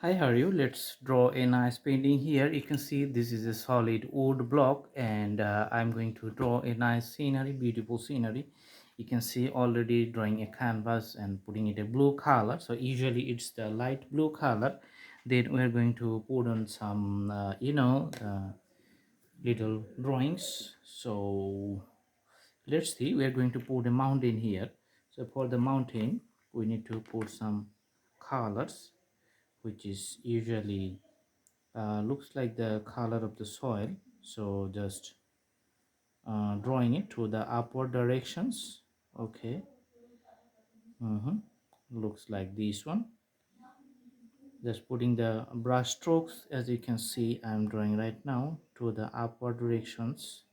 Hi, how are you? Let's draw a nice painting here. You can see this is a solid wood block, and I'm going to draw a nice scenery, beautiful scenery. You can see already drawing a canvas and putting it a blue color. So usually it's the light blue color. Then we're going to put on some, little drawings. So let's see, we're going to put a mountain here. So for the mountain, we need to put some colors, which is usually looks like the color of the soil. So just drawing it to the upward directions. Okay. Looks like this one. Just putting the brush strokes, as you can see I'm drawing right now, to the upward directions.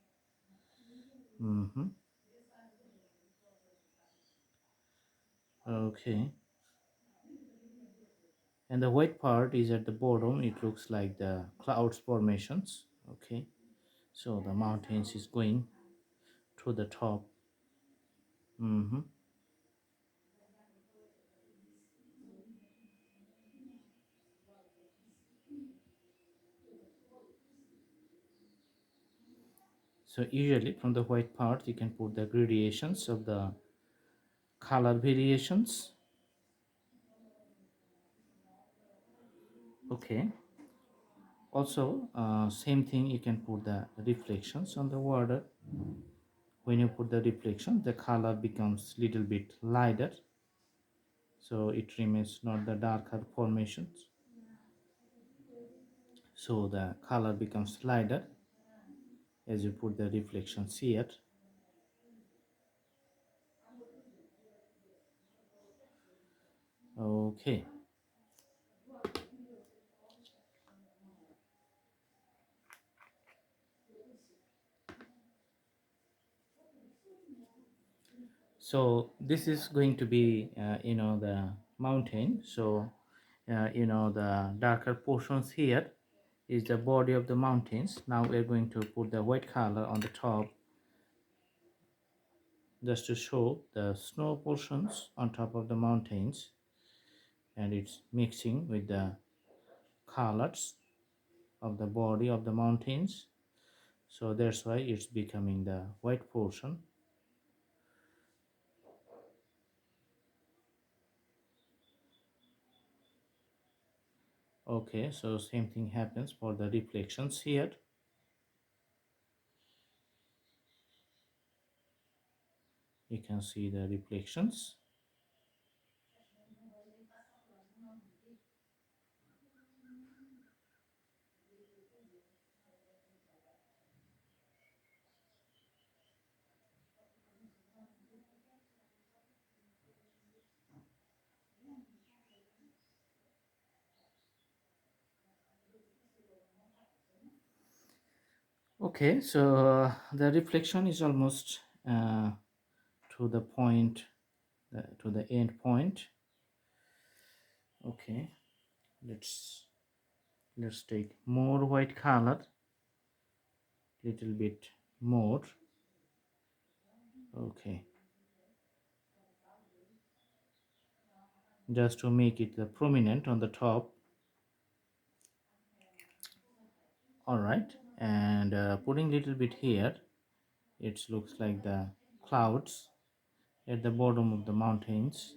Okay, and the white part is at the bottom. It looks like the clouds formations. Okay, so the mountains is going to the top. So usually from the white part you can put the gradations of the color variations. Okay, also same thing, you can put the reflections on the water. When you put the reflection, the color becomes little bit lighter, so it remains not the darker formations, so the color becomes lighter as you put the reflections here. Okay, so this is going to be the mountain. So the darker portions here is the body of the mountains. Now we're going to put the white color on the top, just to show the snow portions on top of the mountains, and it's mixing with the colors of the body of the mountains. So that's why it's becoming the white portion. Okay, so same thing happens for the reflections here. You can see the reflections. Okay, so the reflection is almost to the point, to the end point. Okay, let's take more white color, little bit more. Okay, just to make it prominent on the top. All right, and putting little bit here, it looks like the clouds at the bottom of the mountains.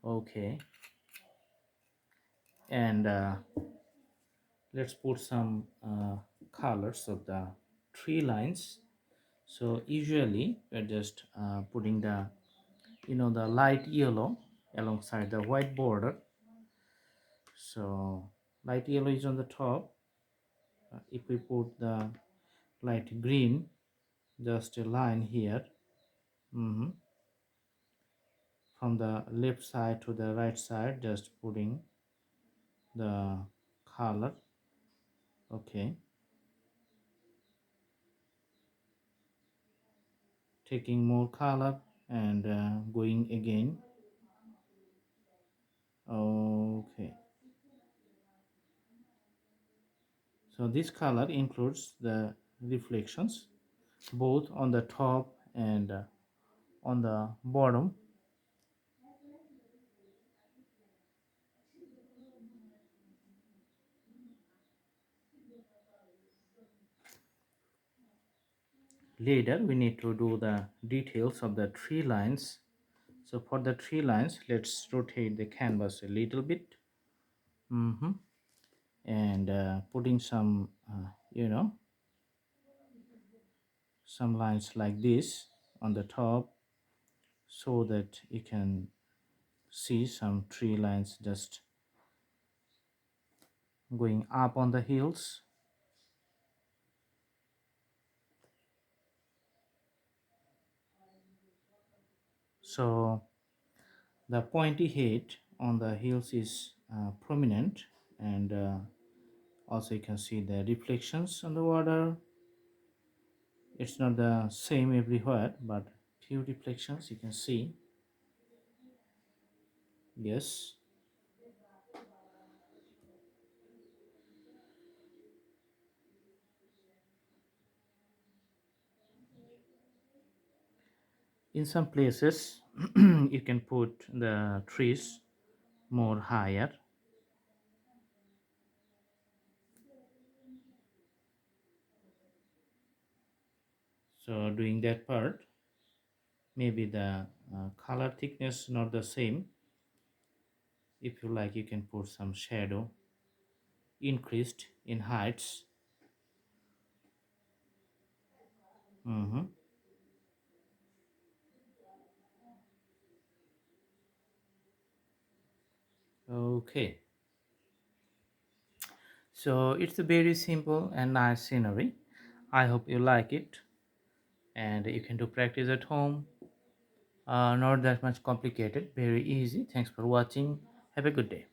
Okay, and let's put some colors of the tree lines. So usually we're just putting the the light yellow alongside the white border. So light yellow is on the top. If we put the light green, just a line here. From the left side to the right side, just putting the color. Okay, taking more color and going again. Okay, so this color includes the reflections both on the top and on the bottom. later we need to do the details of the tree lines. So for the tree lines, let's rotate the canvas a little bit. Mhm. And putting some some lines like this on the top, so that you can see some tree lines just going up on the hills. So the pointy head on the hills is prominent, and also you can see the reflections on the water. It's not the same everywhere, but few reflections you can see. Yes. In some places you can put the trees more higher. So doing that part, maybe the color thickness not the same. If you like, you can put some shadow increased in heights. Mhm. Okay, so it's a very simple and nice scenery. I hope you like it, and you can do practice at home. Not that much complicated, very easy. Thanks for watching. Have a good day.